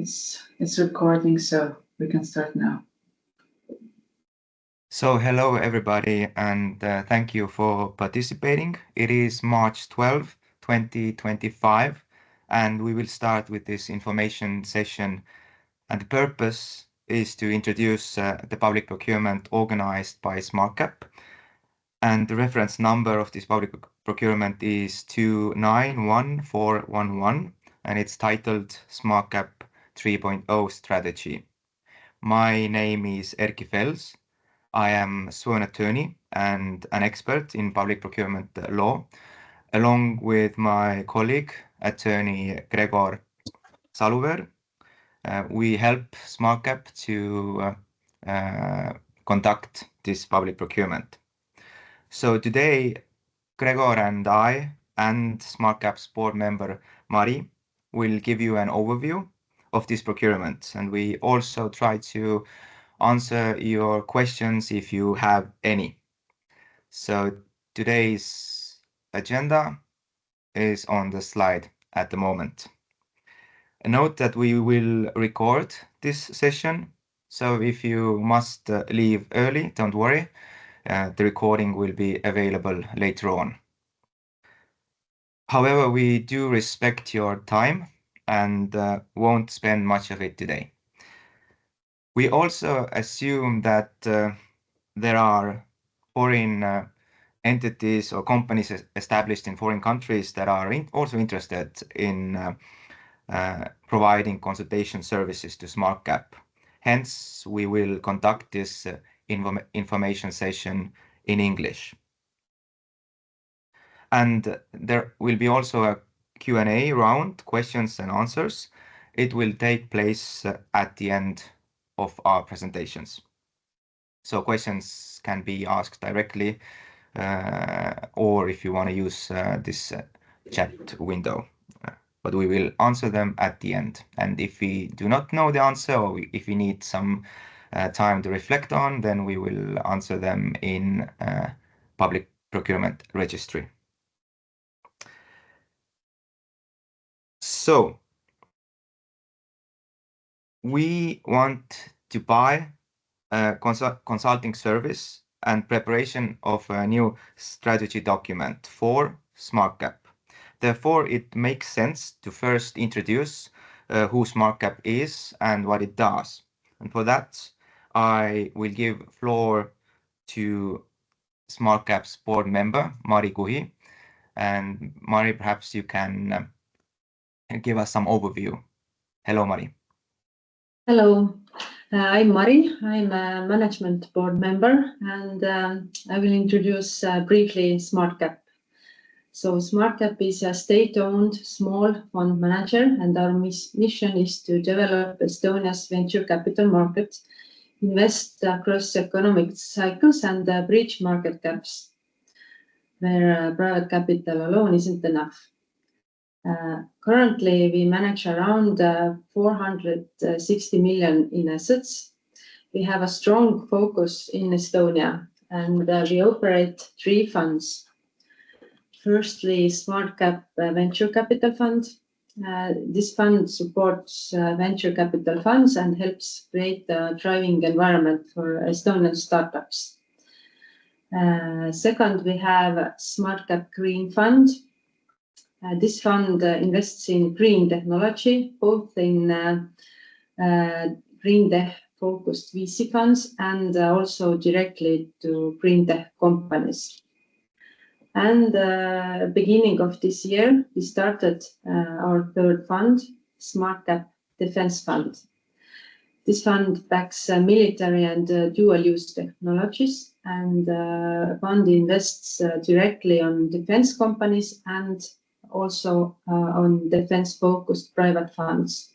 It's recording, so we can start now. So hello everybody, and thank you for participating. It is March 12, 2025, and we will start with this information session. And the purpose is to introduce the public procurement organized by SmartCap. And the reference number of this public procurement is 291411, and it's titled SmartCap 3.0 Strategy. My name is Erkki Fels. I am a sworn attorney and an expert in public procurement law, along with my colleague, attorney Gregor Saluver. We help SmartCap to conduct this public procurement. So today, Gregor and I and SmartCap's board member, Mari, will give you an overview of this procurement. And we also try to answer your questions if you have any. So today's agenda is on the slide at the moment. Note that we will record this session. So if you must leave early, don't worry. The recording will be available later on. However, we do respect your time and won't spend much of it today. We also assume that there are foreign entities or companies established in foreign countries that are also interested in providing consultation services to SmartCap. Hence, we will conduct this information session in English. And there will be also a Q&A round, questions and answers. It will take place at the end of our presentations. So questions can be asked directly, or if you want to use this chat window. But we will answer them at the end. And if we do not know the answer, or if we need some time to reflect on, then we will answer them in public procurement registry. So we want to buy a consulting service and preparation of a new strategy document for SmartCap. Therefore, it makes sense to first introduce who SmartCap is and what it does. And for that, I will give floor to SmartCap's board member, Mari Kuhi. And Mari, perhaps you can give us some overview. Hello, Mari. Hello, I'm Mari. I'm a management board member, and I will introduce briefly SmartCap. So SmartCap is a state-owned small fund manager, and our mission is to develop Estonia's venture capital market, invest across economic cycles, and bridge market gaps where private capital alone isn't enough. Currently, we manage around 460 million in assets. We have a strong focus in Estonia, and we operate 3 funds. Firstly, SmartCap Venture Capital Fund. This fund supports venture capital funds and helps create a thriving environment for Estonian startups. Second, we have SmartCap Green Fund. This fund invests in green technology, both in green tech-focused VC funds and also directly to green tech companies. And beginning of this year, we started our 3rd fund, SmartCap Defense Fund. This fund backs military and dual-use technologies, and fund invests directly on defense companies and also on defense-focused private funds.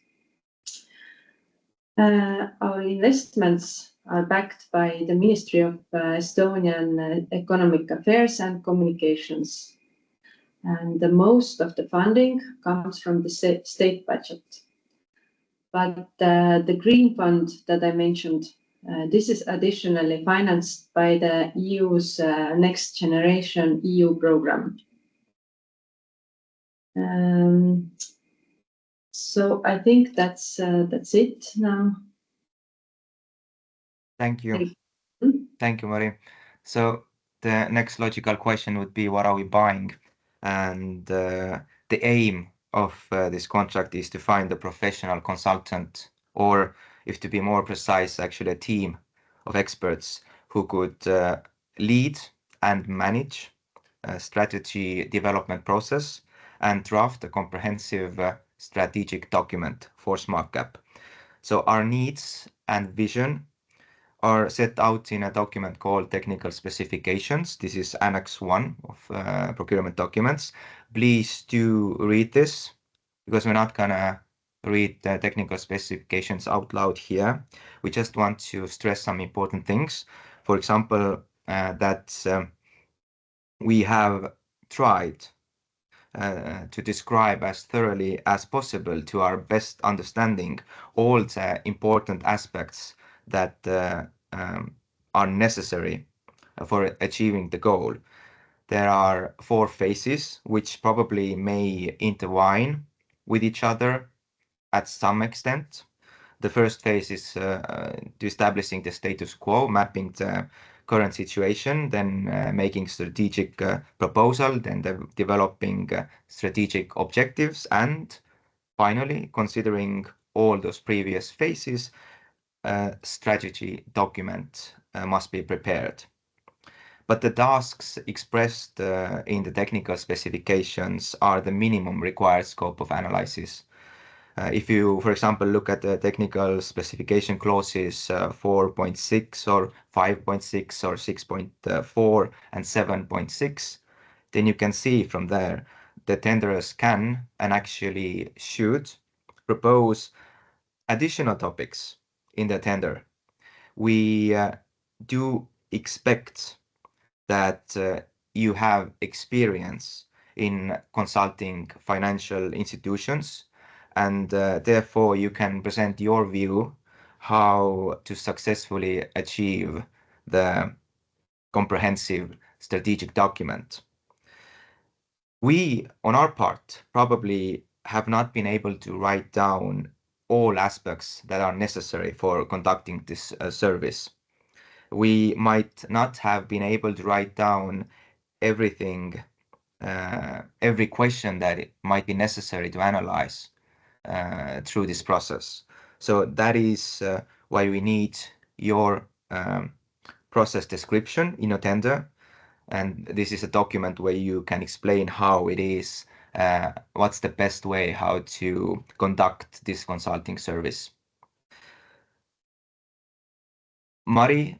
Our investments are backed by the Ministry of Estonian Economic Affairs and Communications. And the most of the funding comes from the state budget. But the Green Fund that I mentioned, this is additionally financed by the EU's Next Generation EU program. So I think that's it now. Thank you. Thank you, Mari. So the next logical question would be, what are we buying? And the aim of this contract is to find a professional consultant, or if to be more precise, actually a team of experts who could lead and manage a strategy development process and draft a comprehensive strategic document for SmartCap. So our needs and vision are set out in a document called Technical Specifications. This is Annex 1 of procurement documents. Please do read this, because we're not gonna read the technical specifications out loud here. We just want to stress some important things. For example, that we have tried to describe as thoroughly as possible, to our best understanding, all the important aspects that are necessary for achieving the goal. There are 4 phases which probably may intertwine with each other at some extent. The first phase is to establishing the status quo, mapping the current situation, then making strategic proposal, then developing strategic objectives, and finally, considering all those previous phases, a strategy document must be prepared. But the tasks expressed in the technical specifications are the minimum required scope of analysis. If you, for example, look at the technical specification clauses 4.6 or 5.6 or 6.4 and 7.6, then you can see from there the tenderers can and actually should propose additional topics in the tender. We do expect that you have experience in consulting financial institutions, and therefore you can present your view how to successfully achieve the comprehensive strategic document. We, on our part, probably have not been able to write down all aspects that are necessary for conducting this service. We might not have been able to write down everything, every question that it might be necessary to analyze through this process. So that is why we need your process description in your tender. And this is a document where you can explain how it is, what's the best way how to conduct this consulting service. Mari,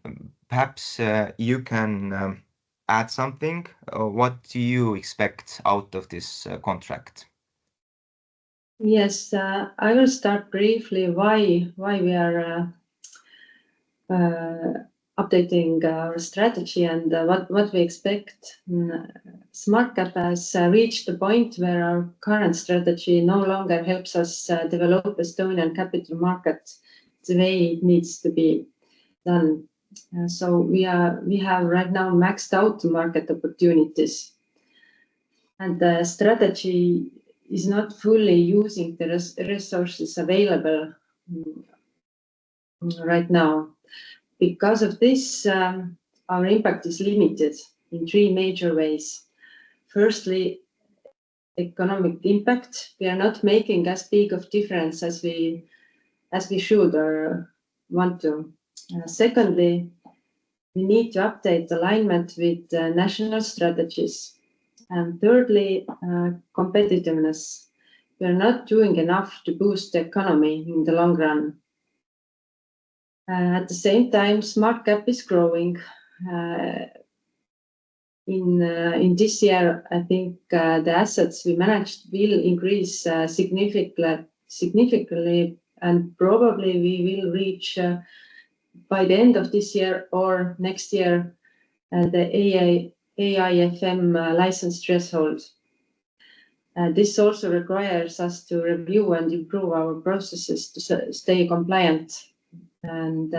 perhaps you can add something. What do you expect out of this contract? Yes, I will start briefly why we are updating our strategy and what we expect. SmartCap has reached the point where our current strategy no longer helps us develop Estonian capital market the way it needs to be done. So we have right now maxed out the market opportunities, and the strategy is not fully using the resources available right now. Because of this, our impact is limited in 3 major ways. Firstly, economic impact. We are not making as big of difference as we should or want to. Secondly, we need to update alignment with national strategies. And thirdly, competitiveness. We are not doing enough to boost the economy in the long run. At the same time, SmartCap is growing. In this year, I think the assets we managed will increase significantly, and probably we will reach by the end of this year or next year the AIFM license threshold. This also requires us to review and improve our processes to stay compliant. And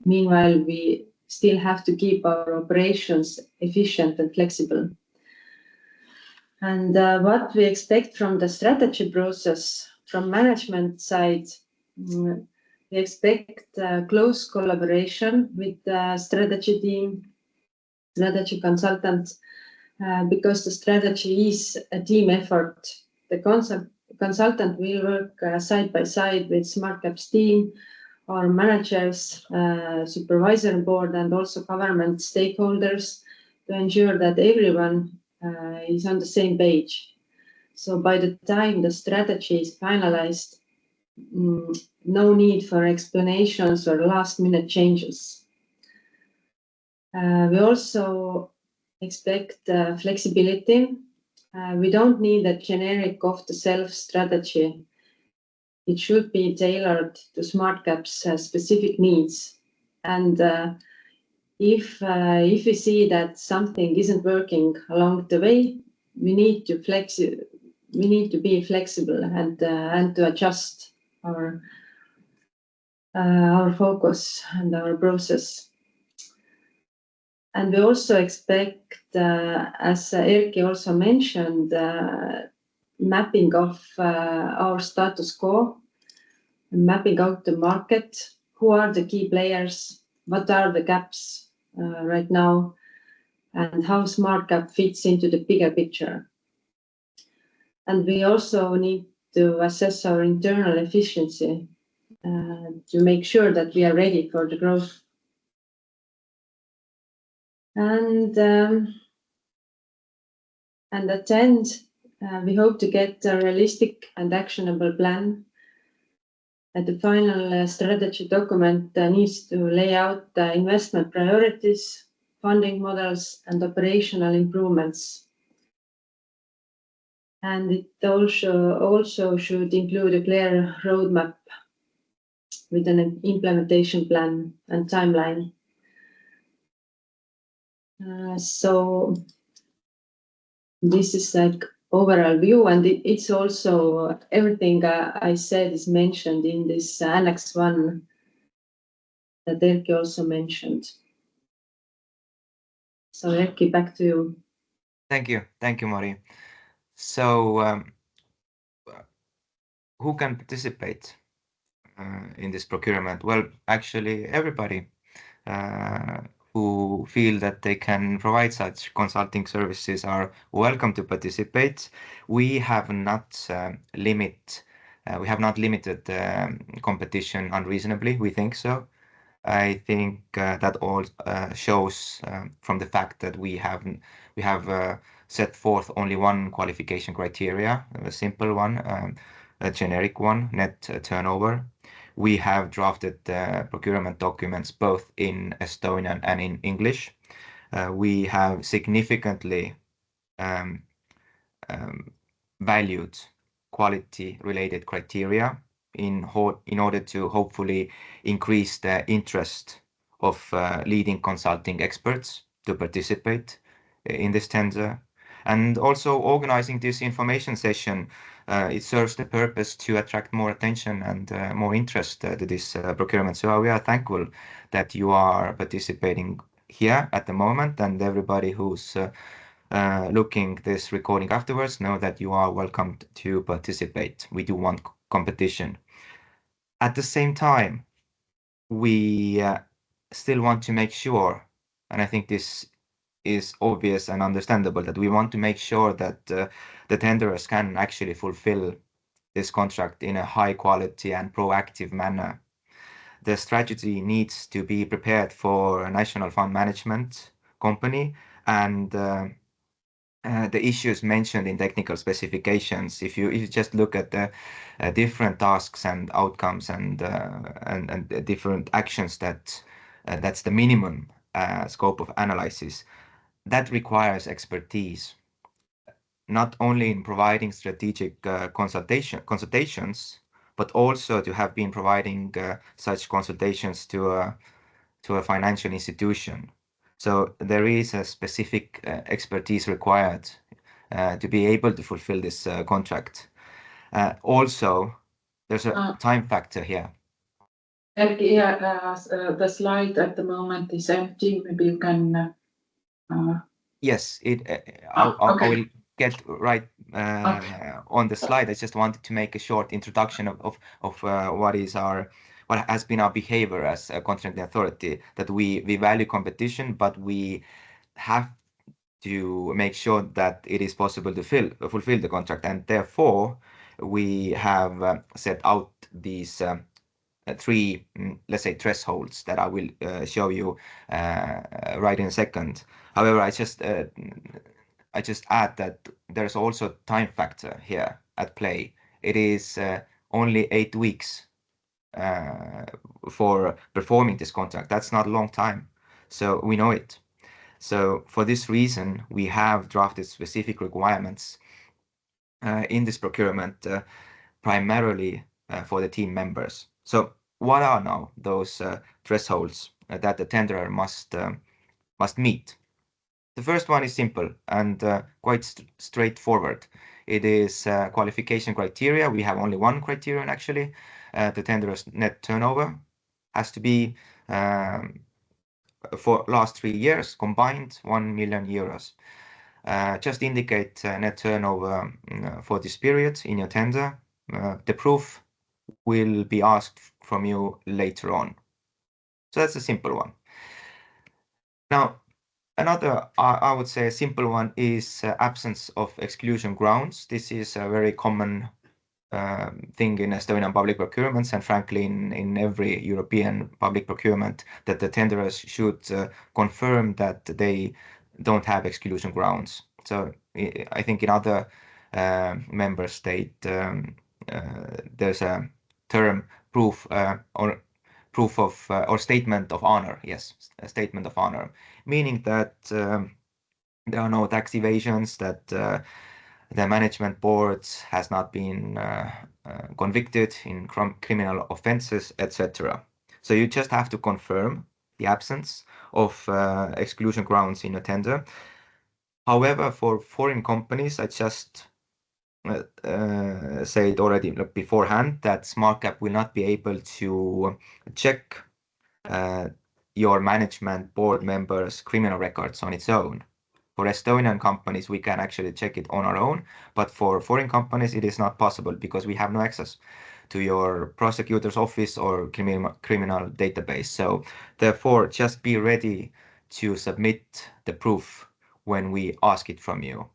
meanwhile, we still have to keep our operations efficient and flexible. And what we expect from the strategy process, from management side, we expect close collaboration with the strategy team, strategy consultants, because the strategy is a team effort. The consultant will work side by side with SmartCap's team, our managers, supervisory board, and also government stakeholders to ensure that everyone is on the same page. So by the time the strategy is finalized, no need for explanations or last-minute changes. We also expect flexibility. We don't need a generic off-the-shelf strategy. It should be tailored to SmartCap's specific needs. And if we see that something isn't working along the way, we need to be flexible and to adjust our focus and our process. And we also expect, as Erki also mentioned, mapping of our status quo, mapping out the market, who are the key players, what are the gaps right now, and how SmartCap fits into the bigger picture. And we also need to assess our internal efficiency to make sure that we are ready for the growth. And at the end, we hope to get a realistic and actionable plan. The final strategy document needs to lay out the investment priorities, funding models, and operational improvements. And it also should include a clear roadmap with an implementation plan and timeline. So this is like overall view, and it's also everything I said is mentioned in this Annex 1 that Erki also mentioned. So Erki, back to you. Thank you, Mari. So who can participate in this procurement? Well, actually everybody who feel that they can provide such consulting services are welcome to participate. We have not limited competition unreasonably. We think so. I think that all shows from the fact that we have set forth only one qualification criteria, a simple one, a generic one, net turnover. We have drafted procurement documents both in Estonian and in English. We have significantly valued quality-related criteria in order to hopefully increase the interest of leading consulting experts to participate in this tender. And also organizing this information session, it serves the purpose to attract more attention and more interest to this procurement. So we are thankful that you are participating here at the moment, and everybody who's looking this recording afterwards know that you are welcome to participate. We do want competition. At the same time, we still want to make sure, and I think this is obvious and understandable, that we want to make sure that the tenderers can actually fulfill this contract in a high quality and proactive manner. The strategy needs to be prepared for a national fund management company, and the issues mentioned in technical specifications, if you just look at the different tasks and outcomes and different actions that's the minimum scope of analysis, that requires expertise, not only in providing strategic consultations, but also to have been providing such consultations to a financial institution. So there is a specific expertise required to be able to fulfill this contract. Also, there's a time factor here. Erki, the slide at the moment is empty. Maybe you can. Yes, Okay. get right on the slide, I just wanted to make a short introduction of what has been our behavior as a contracting authority. That we value competition, but we have to make sure that it is possible to fulfill the contract, and therefore we have set out these three, let's say, thresholds that I will show you right in a second. However, I just add that there's also time factor here at play. It is only 8 weeks for performing this contract. That's not a long time, so we know it. So for this reason, we have drafted specific requirements in this procurement primarily for the team members. So what are now those thresholds that the tenderer must meet? The first one is simple and quite straightforward. It is qualification criteria. We have only one criterion actually. The tenderer's net turnover has to be for last 3 years combined 1 million euros. Just indicate net turnover for this period in your tender. The proof will be asked from you later on. So that's a simple one. Now, another, I would say, a simple one is absence of exclusion grounds. This is a very common thing in Estonian public procurements, and frankly in every European public procurement, that the tenderers should confirm that they don't have exclusion grounds. So I think in other member state there's a term proof of or statement of honor. Yes, a statement of honor, meaning that there are no tax evasions, that the management board has not been convicted in criminal offenses, etc. So you just have to confirm the absence of exclusion grounds in a tender. However, for foreign companies, I just said already beforehand that SmartCap will not be able to check your management board members' criminal records on its own. For Estonian companies, we can actually check it on our own, but for foreign companies, it is not possible because we have no access to your prosecutor's office or criminal database. So therefore, just be ready to submit the proof when we ask it from you.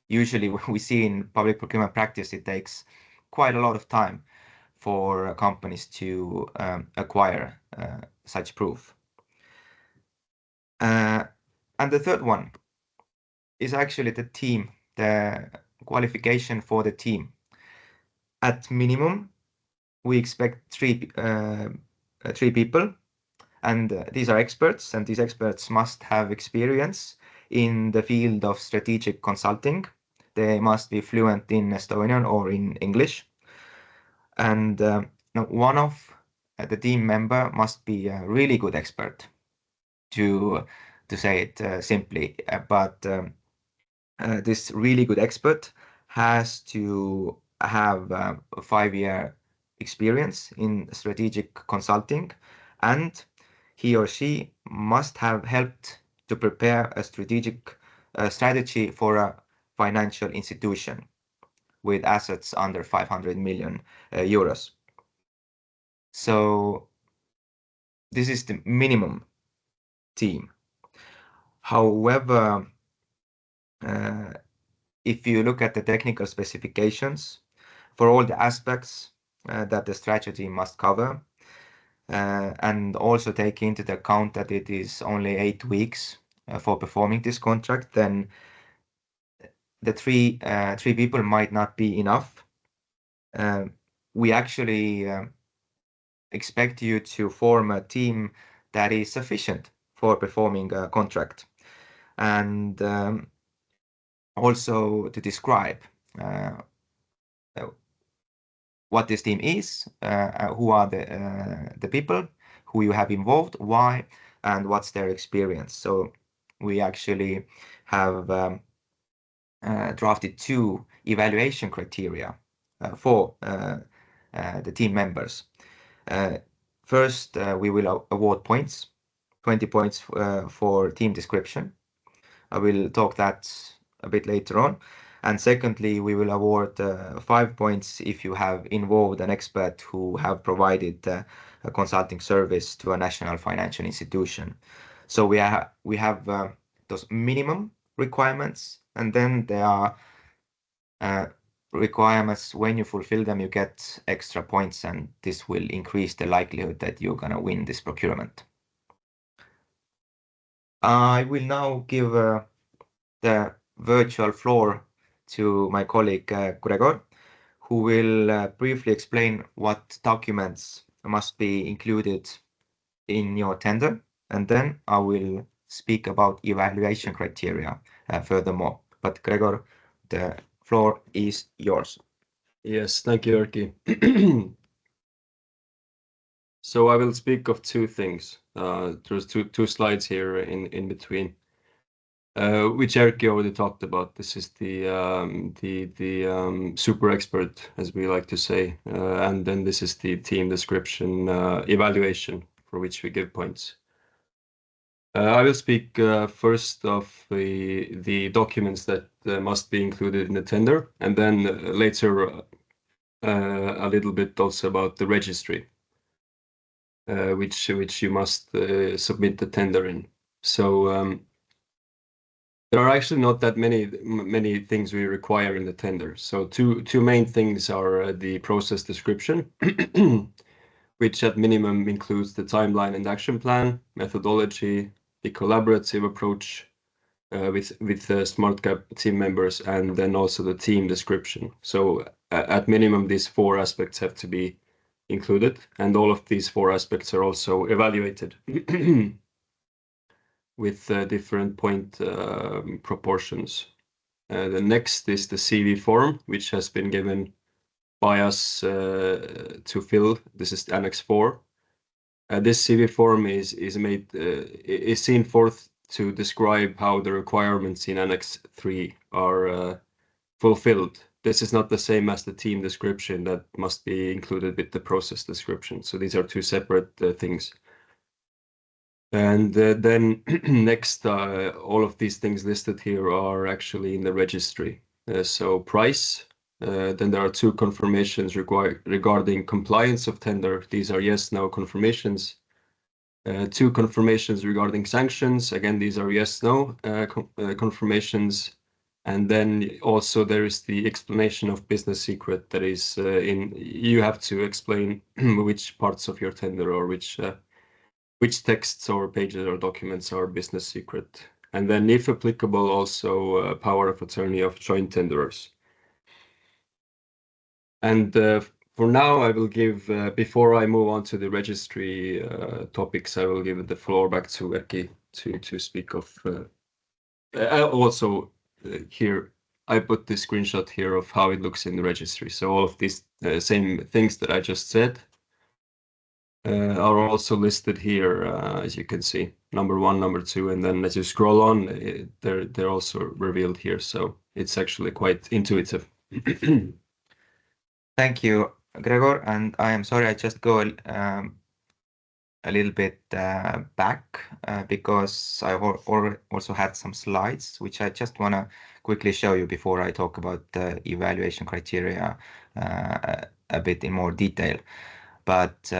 Usually we see in public procurement practice, it takes quite a lot of time for companies to acquire such proof. And the third one is actually the team, the qualification for the team. At minimum, we expect three people, and these are experts, and these experts must have experience in the field of strategic consulting. They must be fluent in Estonian or in English. And one of the team member must be a really good expert, to say it simply. But this really good expert has to have a 5-year experience in strategic consulting, and he or she must have helped to prepare a strategic strategy for a financial institution with assets under 500 million euros. So this is the minimum team. However, if you look at the technical specifications for all the aspects that the strategy must cover, and also take into the account that it is only 8 weeks for performing this contract, then the three people might not be enough. We actually expect you to form a team that is sufficient for performing a contract, and also to describe what this team is, who are the people who you have involved, why, and what's their experience. So we actually have drafted 2 evaluation criteria for the team members. First, we will award points, 20 points for team description. I will talk that a bit later on. And secondly, we will award 5 points if you have involved an expert who have provided a consulting service to a national financial institution. So we have those minimum requirements, and then there are requirements. When you fulfill them, you get extra points, and this will increase the likelihood that you're gonna win this procurement. I will now give the virtual floor to my colleague Gregor, who will briefly explain what documents must be included in your tender, and then I will speak about evaluation criteria furthermore. But Gregor, the floor is yours. Yes, thank you, Erkki. So I will speak of two things. There's two slides here in between, which Erkki already talked about. This is the super expert, as we like to say, and then this is the team description evaluation, for which we give points. I will speak first of the documents that must be included in the tender, and then later a little bit also about the registry, which you must submit the tender in. So there are actually not that many things we require in the tender. So two main things are the process description, which at minimum includes the timeline and action plan, methodology, the collaborative approach with SmartCap team members, and then also the team description. So at minimum, these four aspects have to be included, and all of these four aspects are also evaluated with different point proportions. The next is the CV form, which has been given by us to fill. This is Annex 4. This CV form is seen forth to describe how the requirements in Annex 3 are fulfilled. This is not the same as the team description that must be included with the process description. So these are two separate things. And then next, all of these things listed here are actually in the registry. So price, then there are two confirmations regarding compliance of tender. These are yes, no confirmations. Two confirmations regarding sanctions. Again, these are yes, no confirmations. And then also there is the explanation of business secret that is you have to explain which parts of your tender or which texts or pages or documents are business secret. And then if applicable, also power of attorney of joint tenderers. And for now, I will give, before I move on to the registry topics, I will give the floor back to Erkki to speak of. Also here, I put the screenshot here of how it looks in the registry. So all of these same things that I just said are also listed here, as you can see, number 1, number 2, and then as you scroll on, they're also revealed here. So it's actually quite intuitive. Thank you, Gregor, and I am sorry I just go a little bit back because I also had some slides which I just want to quickly show you before I talk about the evaluation criteria a bit in more detail. But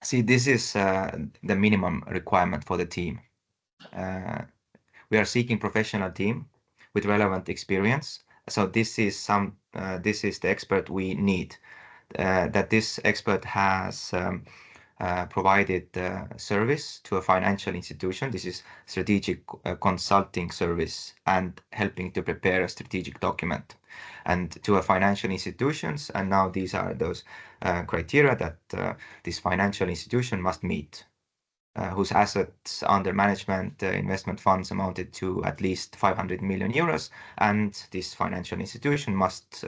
see, this is the minimum requirement for the team. We are seeking professional team with relevant experience. So this is the expert we need. That this expert has provided service to a financial institution. This is strategic consulting service and helping to prepare a strategic document, and to a financial institutions. And now these are those criteria that this financial institution must meet. Whose assets under management investment funds amounted to at least 500 million euros, and this financial institution must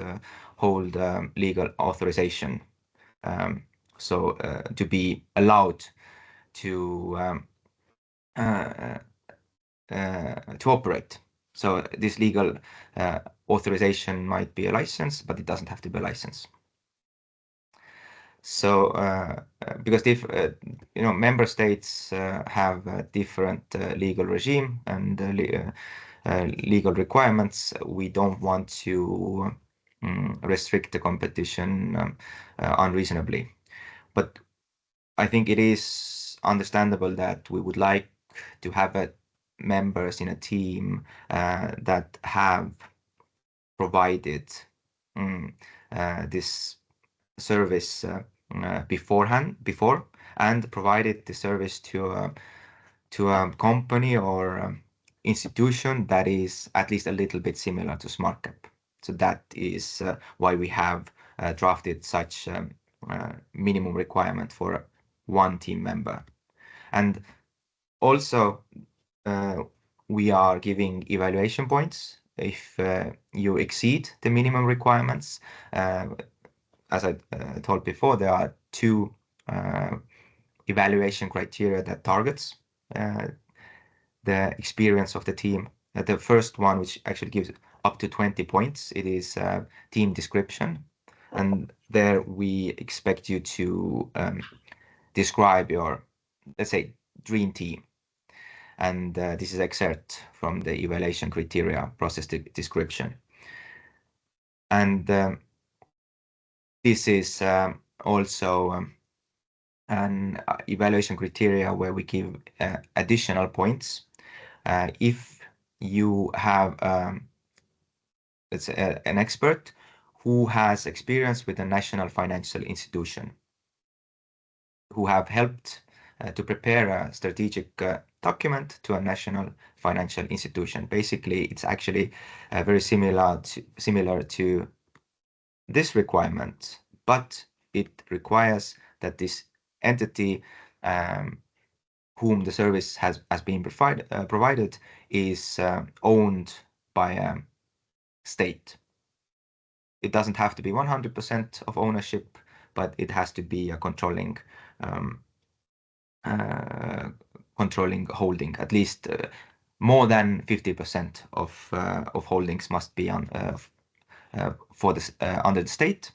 hold legal authorization to be allowed to operate. So this legal authorization might be a license, but it doesn't have to be a license. So because if member states have a different legal regime, and legal requirements, we don't want to restrict the competition unreasonably. But I think it is understandable that we would like to have members in a team that have provided this service before and provided the service to a company or institution that is at least a little bit similar to SmartCap. So that is why we have drafted such minimum requirement for one team member. And also we are giving evaluation points if you exceed the minimum requirements. As I told before, there are two evaluation criteria that targets the experience of the team. The first one, which actually gives up to 20 points, it is team description. And there we expect you to describe your, let's say, dream team. And this is excerpt from the evaluation criteria process description. And this is also an evaluation criteria where we give additional points if you have let's say an expert who has experience with a national financial institution, who have helped to prepare a strategic document to a national financial institution. Basically, it's actually very similar to this requirement, but it requires that this entity whom the service has been provided is owned by a state. It doesn't have to be 100% of ownership, but it has to be a controlling holding. At least more than 50% of holdings must be on for this under the state,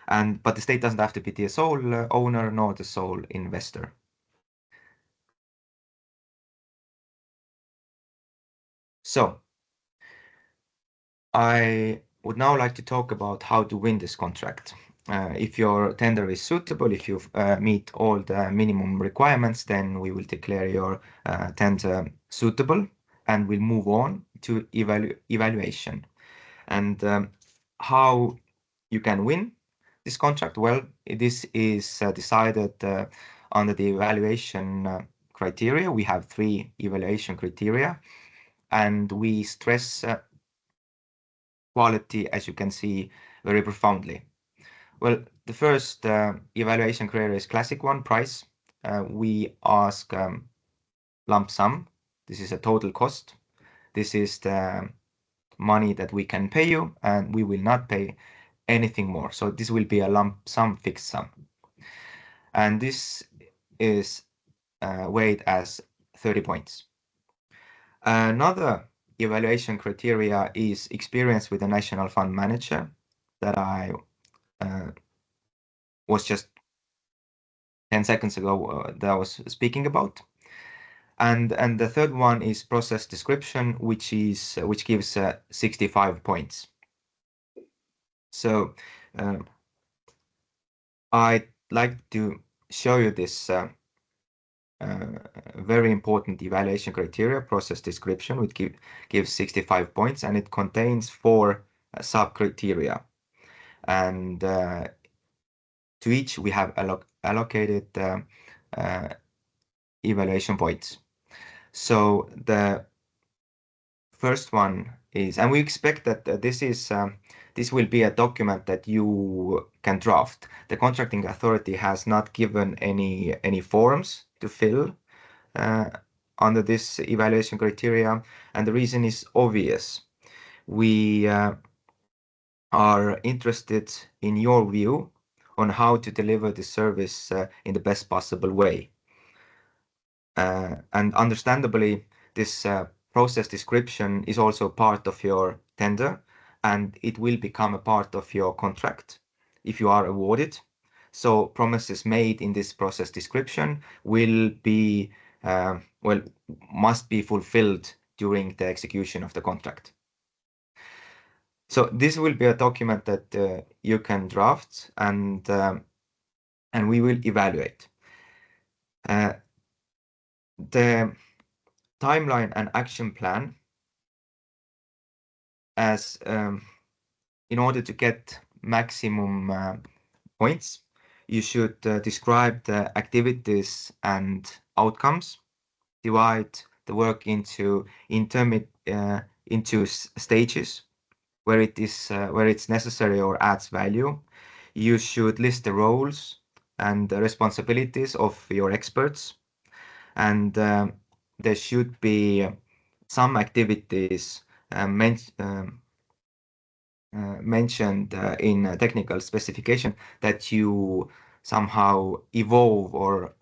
but the state doesn't have to be the sole owner nor the sole investor. So I would now like to talk about how to win this contract. If your tender is suitable, if you meet all the minimum requirements, then we will declare your tender suitable and we'll move on to evaluation. And how you can win this contract? Well, this is decided under the evaluation criteria. We have 3 evaluation criteria, and we stress quality, as you can see, very profoundly. Well, the first evaluation criteria is classic one, price. We ask lump sum. This is a total cost. This is the money that we can pay you, and we will not pay anything more. So this will be a lump sum, fixed sum. And this is weighed as 30 points. Another evaluation criteria is experience with a national fund manager that I was just 10 seconds ago that I was speaking about. And the third one is process description, which gives 65 points. So I'd like to show you this very important evaluation criteria, process description, which gives 65 points, and it contains 4 sub-criteria. And to each we have allocated evaluation points. So the first one is, and we expect that this will be a document that you can draft. The contracting authority has not given any forms to fill under this evaluation criteria, and the reason is obvious. We are interested in your view on how to deliver the service in the best possible way. And understandably, this process description is also part of your tender, and it will become a part of your contract if you are awarded. So promises made in this process description will be, must be fulfilled during the execution of the contract. So this will be a document that you can draft, and we will evaluate. The timeline and action plan, as in order to get maximum points, you should describe the activities and outcomes, divide the work into stages where it's necessary or adds value. You should list the roles and the responsibilities of your experts, and there should be some activities mentioned in a technical specification that you somehow evolve or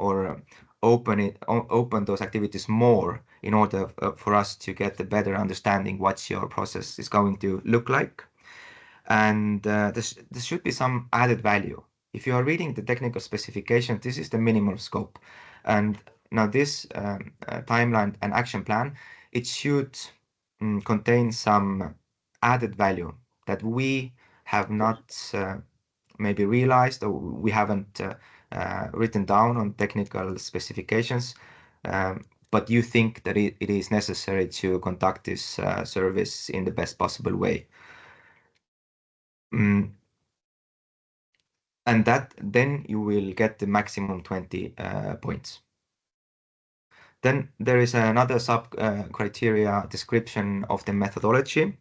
open those activities more in order for us to get a better understanding what your process is going to look like. And there should be some added value. If you are reading the technical specification, this is the minimum scope. And now this timeline and action plan, it should contain some added value that we have not maybe realized, or we haven't written down on technical specifications, but you think that it is necessary to conduct this service in the best possible way. And then you will get the maximum 20 points. Then there is another sub criteria description of the methodology.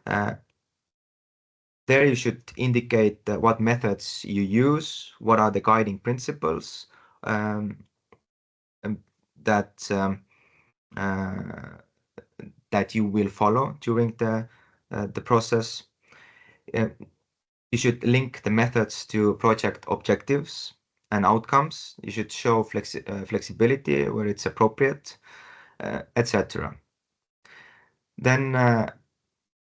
There you should indicate what methods you use, what are the guiding principles that you will follow during the process. You should link the methods to project objectives and outcomes. You should show flexibility where it's appropriate, etc. Then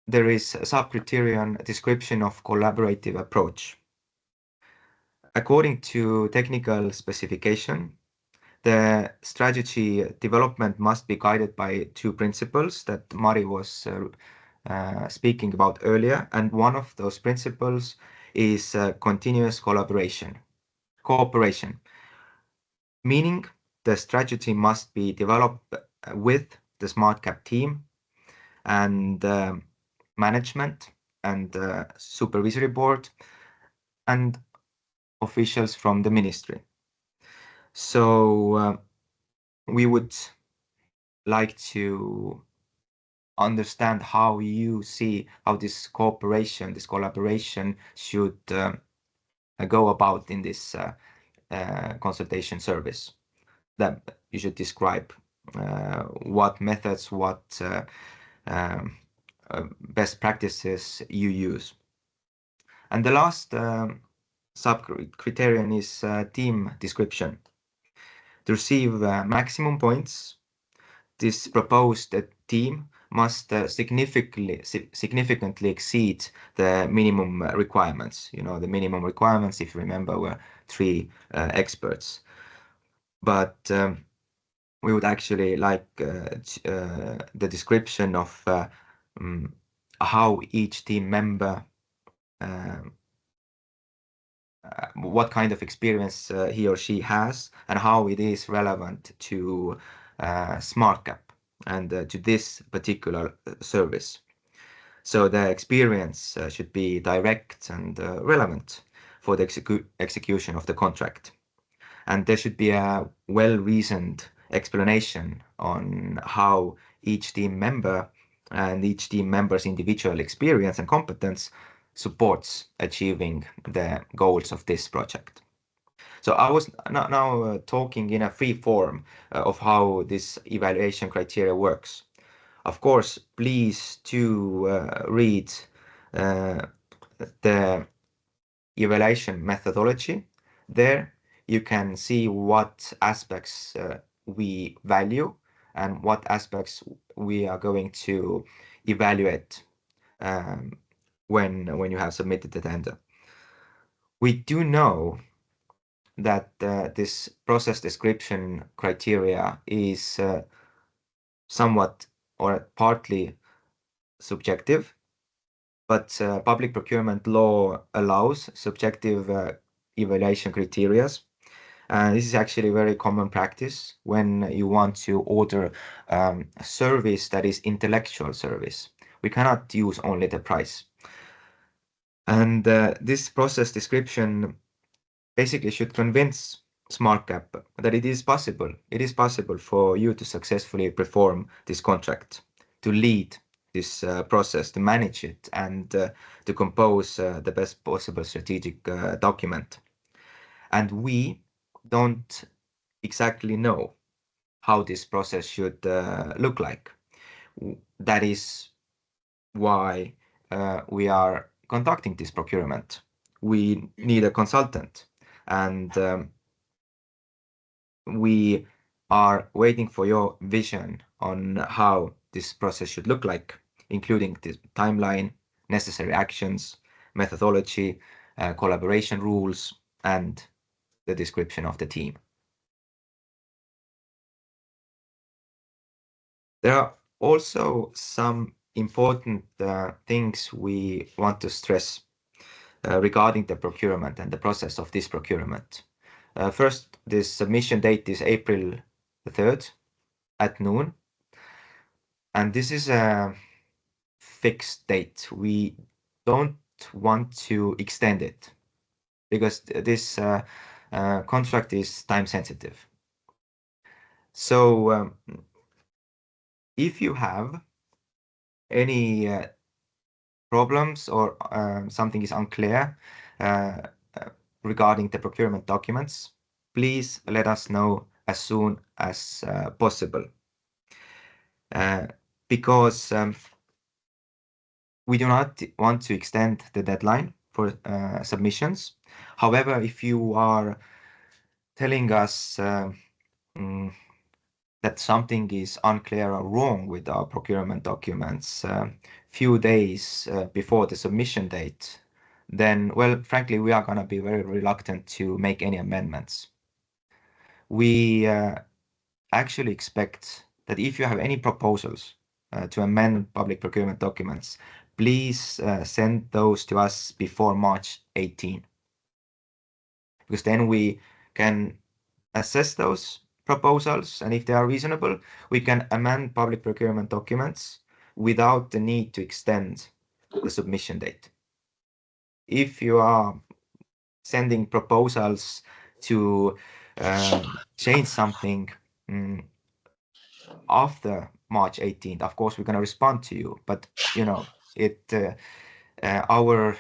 there is a sub-criterion description of collaborative approach. According to technical specification, the strategy development must be guided by two principles that Mari was speaking about earlier, and one of those principles is continuous cooperation, meaning the strategy must be developed with the SmartCap team and management and supervisory board and officials from the ministry. So we would like to understand how you see how this collaboration should go about in this consultation service. That you should describe what methods, what best practices you use. And the last sub-criterion is team description. To receive maximum points, this proposed team must significantly exceed the minimum requirements. You know, the minimum requirements, if you remember, were 3 experts. But we would actually like the description of how each team member, what kind of experience he or she has, and how it is relevant to SmartCap and to this particular service. So the experience should be direct and relevant for the execution of the contract. And there should be a well-reasoned explanation on how each team member and each team member's individual experience and competence supports achieving the goals of this project. So I was now talking in a free form of how this evaluation criteria works. Of course, please do read the evaluation methodology. There you can see what aspects we value and what aspects we are going to evaluate when you have submitted the tender. We do know that this process description criteria is somewhat or partly subjective, but public procurement law allows subjective evaluation criteria. And this is actually very common practice when you want to order a service that is intellectual service. We cannot use only the price. And this process description basically should convince SmartCap that it is possible. It is possible for you to successfully perform this contract, to lead this process, to manage it, and to compose the best possible strategic document. And we don't exactly know how this process should look like. That is why we are conducting this procurement. We need a consultant, and we are waiting for your vision on how this process should look like, including the timeline, necessary actions, methodology, collaboration rules, and the description of the team. There are also some important things we want to stress regarding the procurement and the process of this procurement. First, this submission date is April the 3rd at noon. And this is a fixed date. We don't want to extend it because this contract is time sensitive. So if you have any problems or something is unclear regarding the procurement documents, please let us know as soon as possible. Because we do not want to extend the deadline for submissions. However, if you are telling us that something is unclear or wrong with our procurement documents few days before the submission date, then, well, frankly, we are going to be very reluctant to make any amendments. We actually expect that if you have any proposals to amend public procurement documents, please send those to us before March 18, because then we can assess those proposals, and if they are reasonable, we can amend public procurement documents without the need to extend the submission date. If you are sending proposals to change something after March 18th, of course, we're going to respond to you, but you know, our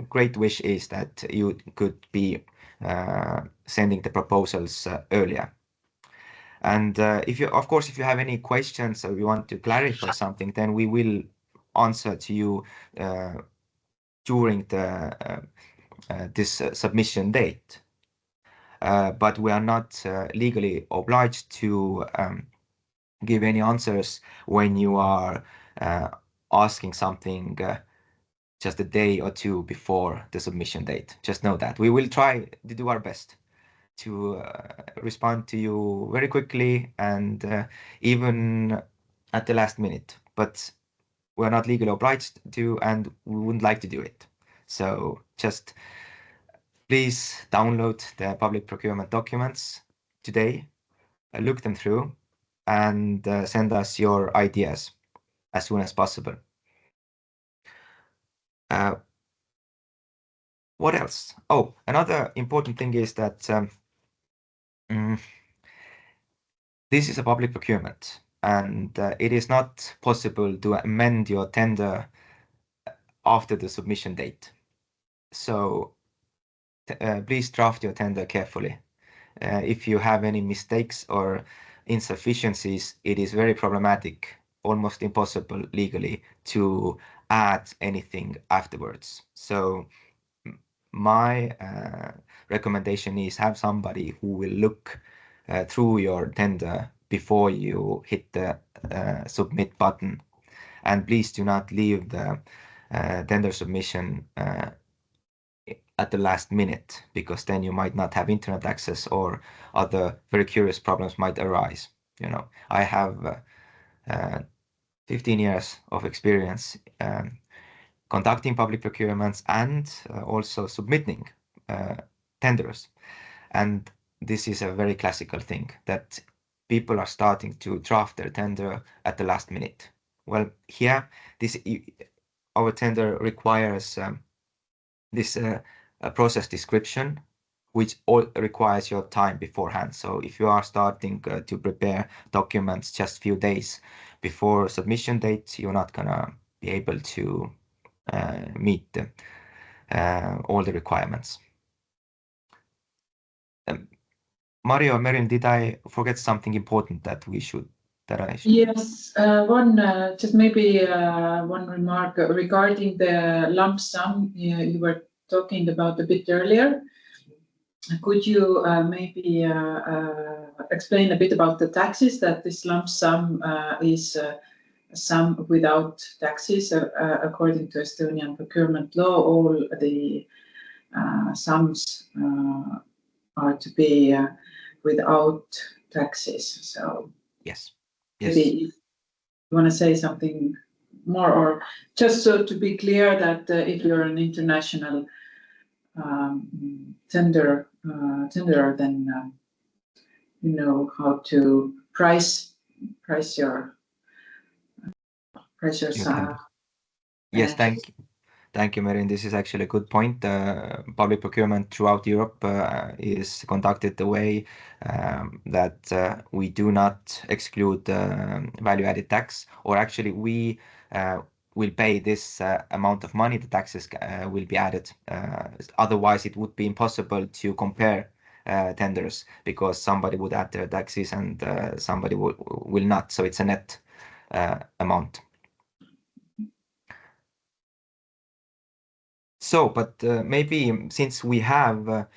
great wish is that you could be sending the proposals earlier. And if you have any questions or you want to clarify something, then we will answer to you during this submission date. But we are not legally obliged to give any answers when you are asking something just a day or two before the submission date. Just know that we will try to do our best to respond to you very quickly and even at the last minute, but we're not legally obliged to, and we wouldn't like to do it. So just please download the public procurement documents today, look them through, and send us your ideas as soon as possible. What else? Oh, another important thing is that this is a public procurement, and it is not possible to amend your tender after the submission date. So please draft your tender carefully. If you have any mistakes or insufficiencies, it is very problematic, almost impossible legally to add anything afterwards. So my recommendation is have somebody who will look through your tender before you hit the submit button. And please do not leave the tender submission at the last minute, because then you might not have internet access or other very curious problems might arise. You know, I have 15 years of experience conducting public procurements and also submitting tenders. And this is a very classical thing that people are starting to draft their tender at the last minute. Well, here, our tender requires this process description, which all requires your time beforehand. So if you are starting to prepare documents just few days before submission date, you're not gonna be able to meet all the requirements. Mario, Merin, did I forget something important that I should? Yes, just maybe one remark regarding the lump sum you were talking about a bit earlier. Could you maybe explain a bit about the taxes, that this lump sum is a sum without taxes according to Estonian procurement law? All the sums are to be without taxes. So yes. Maybe you want to say something more, or just so to be clear that if you're an international tenderer, then you know how to price your sum. Yes, thank you, Merin. This is actually a good point. Public procurement throughout Europe is conducted the way that we do not exclude value-added tax, or actually we will pay this amount of money. The taxes will be added. Otherwise, it would be impossible to compare tenders, because somebody would add their taxes and somebody will not. So it's a net amount. So, but maybe since we have,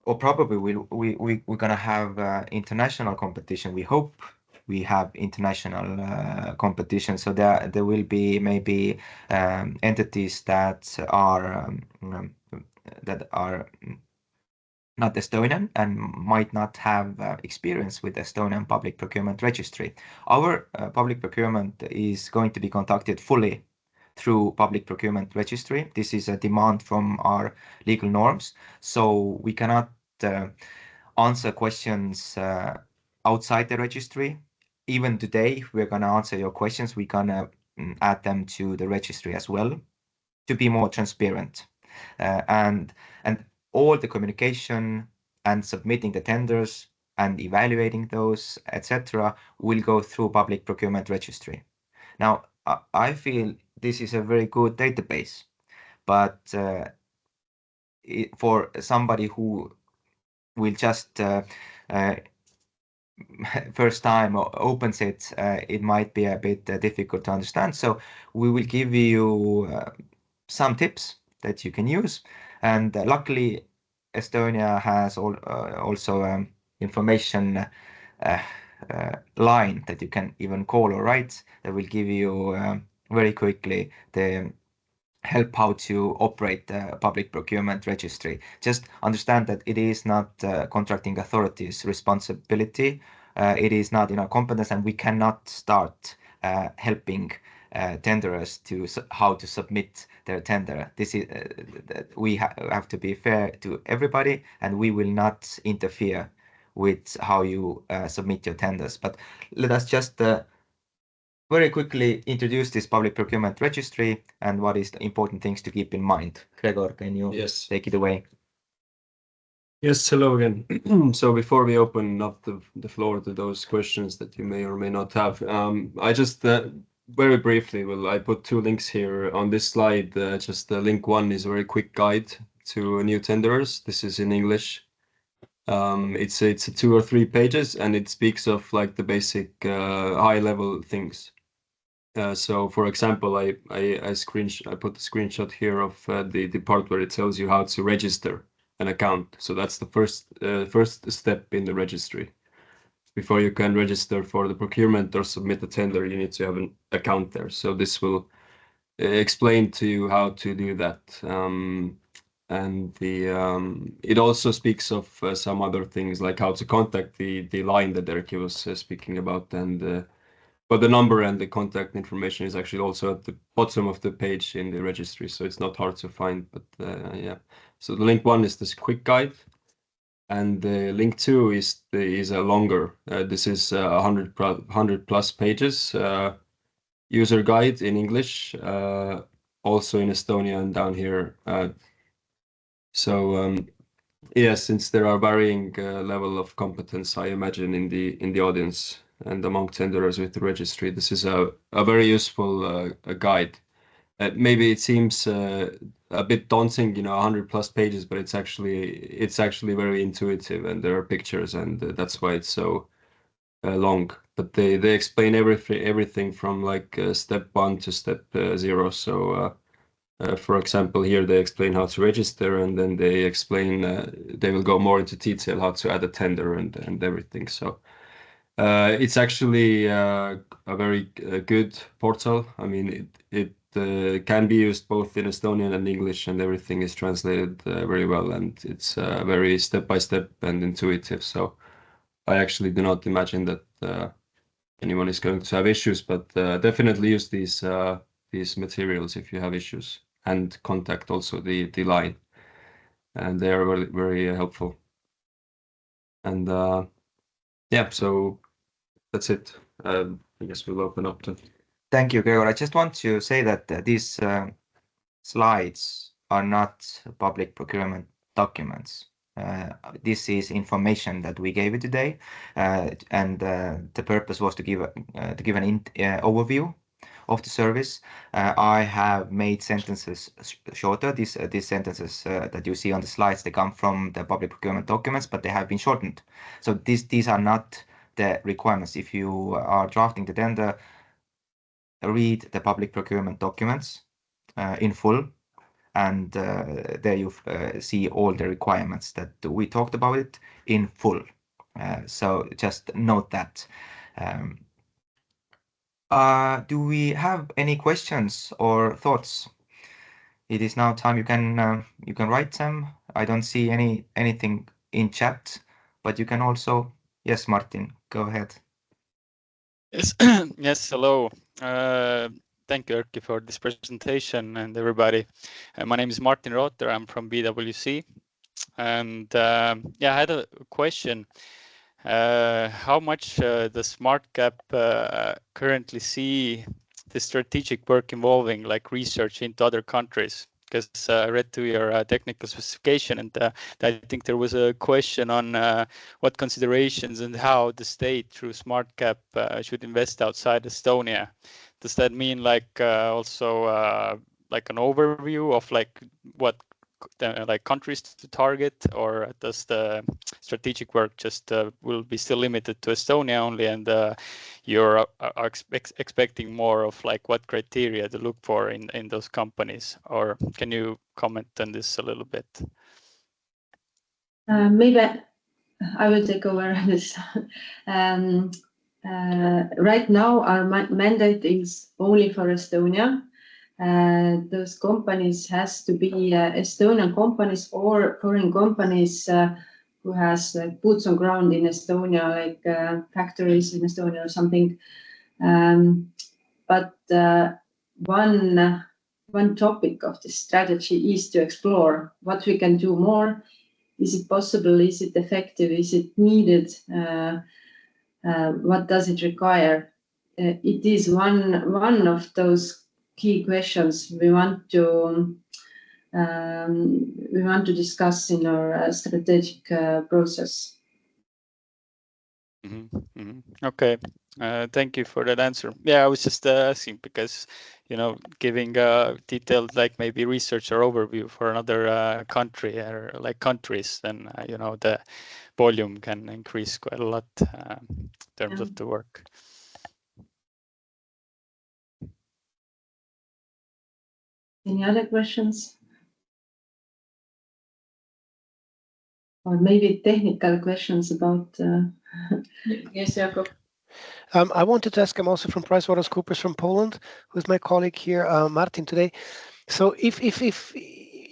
or probably we're gonna have international competition. We hope we have international competition. So there will be maybe entities that are not Estonian and might not have experience with Estonian public procurement registry. Our public procurement is going to be conducted fully through public procurement registry. This is a demand from our legal norms. So we cannot answer questions outside the registry. Even today, if we're gonna answer your questions, we're gonna add them to the registry as well to be more transparent. And all the communication and submitting the tenders and evaluating those, etc., will go through public procurement registry. Now, I feel this is a very good database, but for somebody who will just first time opens it, it might be a bit difficult to understand. So we will give you some tips that you can use. And luckily, Estonia has also information line that you can even call or write that will give you very quickly the help how to operate the public procurement registry. Just understand that it is not contracting authorities' responsibility. It is not in our competence, and we cannot start helping tenderers to how to submit their tender. This is we have to be fair to everybody, and we will not interfere with how you submit your tenders. But let us just very quickly introduce this public procurement registry and what is the important things to keep in mind. Gregor, can you take it away? Yes, hello again. So before we open up the floor to those questions that you may or may not have, I just very briefly I put two links here on this slide. Just link one is a very quick guide to new tenderers. This is in English. It's 2 or 3 pages, and it speaks of like the basic high level things. So for example, I put the screenshot here of the part where it tells you how to register an account. So that's the first step in the registry. Before you can register for the procurement or submit a tender, you need to have an account there. So this will explain to you how to do that. And it also speaks of some other things like how to contact the line that Erkki was speaking about, and but the number and the contact information is actually also at the bottom of the page in the registry, so it's not hard to find. But yeah, so the link 1 is this quick guide, and the link 2 is a longer. This is 100 plus pages user guide in English, also in Estonian and down here. So yeah, since there are varying level of competence, I imagine in the audience and among tenderers with the registry, this is a very useful guide. Maybe it seems a bit daunting, 100 plus pages, but it's actually very intuitive, and there are pictures, and that's why it's so long. But they explain everything from like step 1 to step 0. So for example, here they explain how to register, and then they explain they will go more into detail how to add a tender and everything. So it's actually a very good portal. I mean, it can be used both in Estonian and English, and everything is translated very well, and it's very step-by-step and intuitive. So I actually do not imagine that anyone is going to have issues, but definitely use these materials if you have issues, and contact also the line, and they are very, very helpful. And yeah, so that's it. I guess we'll open up to. Thank you, Gregor. I just want to say that these slides are not public procurement documents. This is information that we gave you today, and the purpose was to give an overview of the service. I have made sentences shorter. These sentences that you see on the slides, they come from the public procurement documents, but they have been shortened. So these are not the requirements. If you are drafting the tender, read the public procurement documents in full, and there you see all the requirements that we talked about it in full. So just note that. Do we have any questions or thoughts? It is now time. You can write them. I don't see anything in chat, but you can also. Yes, Martin, go ahead. Yes, yes. Hello. Thank you, Erkki, for this presentation, and everybody. My name is Martin Rotter. I'm from BWC, and yeah, I had a question. How much does SmartCap currently see the strategic work involving like research into other countries? Because I read through your technical specification, and I think there was a question on what considerations and how the state through SmartCap should invest outside Estonia. Does that mean like also like an overview of like what like countries to target, or does the strategic work just will be still limited to Estonia only, and you're expecting more of like what criteria to look for in those companies? Or can you comment on this a little bit? Maybe I will take over this. Right now, our mandate is only for Estonia. Those companies has to be Estonian companies or foreign companies who has boots on ground in Estonia, like factories in Estonia or something. But one topic of this strategy is to explore what we can do more. Is it possible? Is it effective? Is it needed? What does it require? It is one of those key questions we want to discuss in our strategic process. Okay, thank you for that answer. Yeah, I was just asking because, giving detailed like maybe research or overview for another country or like countries, then the volume can increase quite a lot in terms of the work. Any other questions? Or maybe technical questions about... Yes, Jakob. I wanted to ask, I'm also from PricewaterhouseCoopers from Poland, who's my colleague here, Martin, today. So if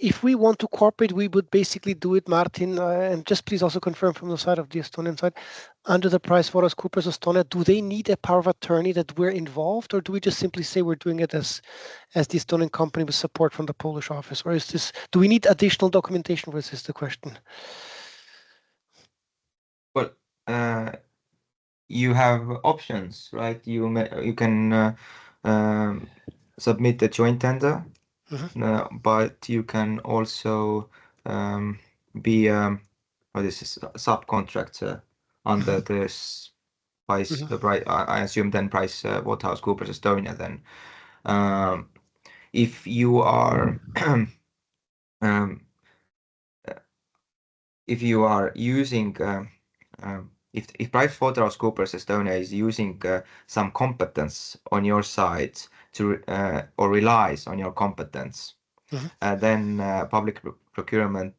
if we want to cooperate, we would basically do it, Martin, and just please also confirm from the side of the Estonian side, under the PricewaterhouseCoopers Estonia, do they need a power of attorney that we're involved, or do we just simply say we're doing it as the Estonian company with support from the Polish office, or is this, do we need additional documentation, or is this the question? Well, you have options, right? You can submit a joint tender, but you can also be this is a subcontractor under this price. I assume then PricewaterhouseCoopers Estonia. Then, if you are if you are using if PricewaterhouseCoopers Estonia is using some competence on your side to or relies on your competence, then public procurement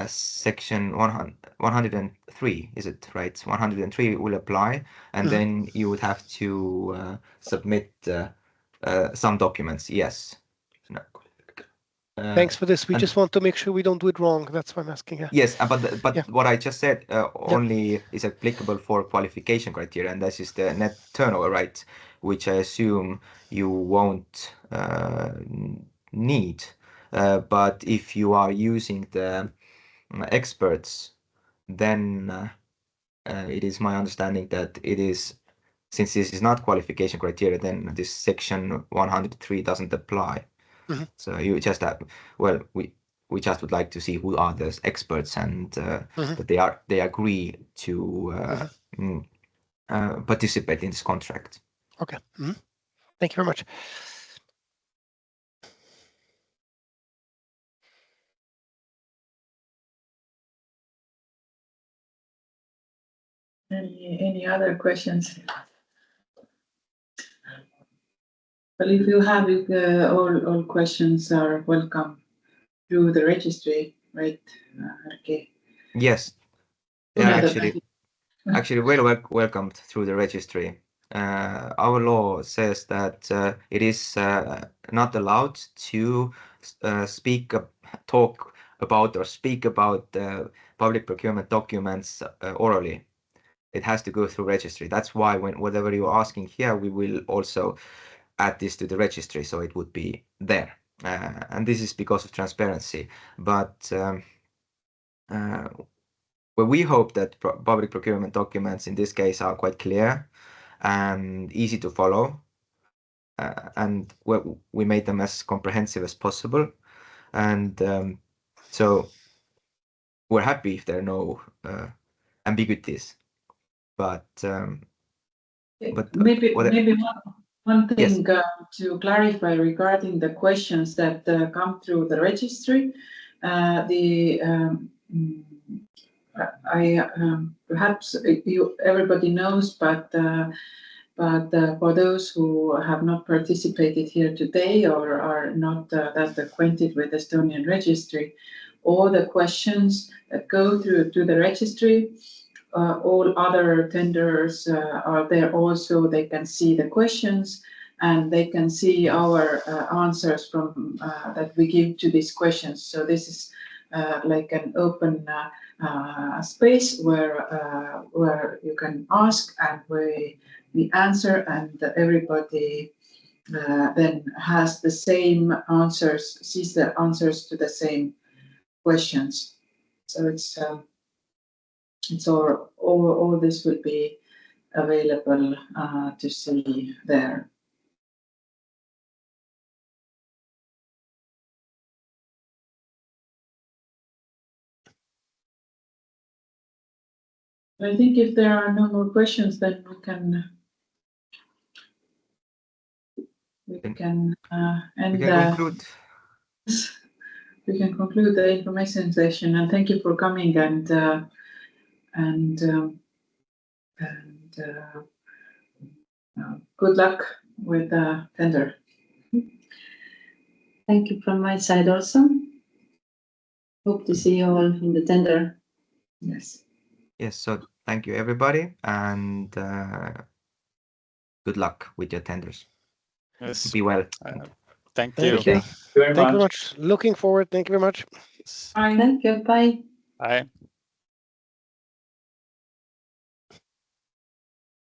section 103, is it right? 103 will apply, and then you would have to submit some documents. Yes. No. Thanks for this. We just want to make sure we don't do it wrong. That's why I'm asking. Yeah. Yes, but what I just said only is applicable for qualification criteria, and this is the net turnover, right? Which I assume you won't need. But if you are using the experts, then it is my understanding that it is, since this is not qualification criteria, then this section 103 doesn't apply. So you just have, well, we just would like to see who are those experts, and that they agree to participate in this contract. Okay. Thank you very much. Any other questions? Well, if you have all questions are welcome through the registry, right, Erki? Yes, yeah, actually well welcomed through the registry. Our law says that it is not allowed to talk about or speak about public procurement documents orally. It has to go through registry. That's why whatever you're asking here, we will also add this to the registry, so it would be there. And this is because of transparency. But well, we hope that public procurement documents in this case are quite clear and easy to follow. And we made them as comprehensive as possible. And so we're happy if there are no ambiguities. But maybe one thing to clarify regarding the questions that come through the registry. Perhaps everybody knows, but for those who have not participated here today or are not that acquainted with Estonian registry, all the questions that go through to the registry, all other tenders are there also. They can see the questions and they can see our answers from that we give to these questions. So this is like an open space where you can ask and we answer, and everybody then has the same answers, sees the answers to the same questions. So it's all this will be available to see there. I think if there are no more questions, then we can conclude. We can conclude the information session, and thank you for coming and good luck with the tender. Thank you from my side also. Hope to see you all in the tender. Yes. Yes, so thank you everybody, and good luck with your tenders. Yes. Be well. Thank Thank you. you. Thank you very Thank you very much. much. Looking forward. Thank you very much. Bye. Thank you. Bye. Bye.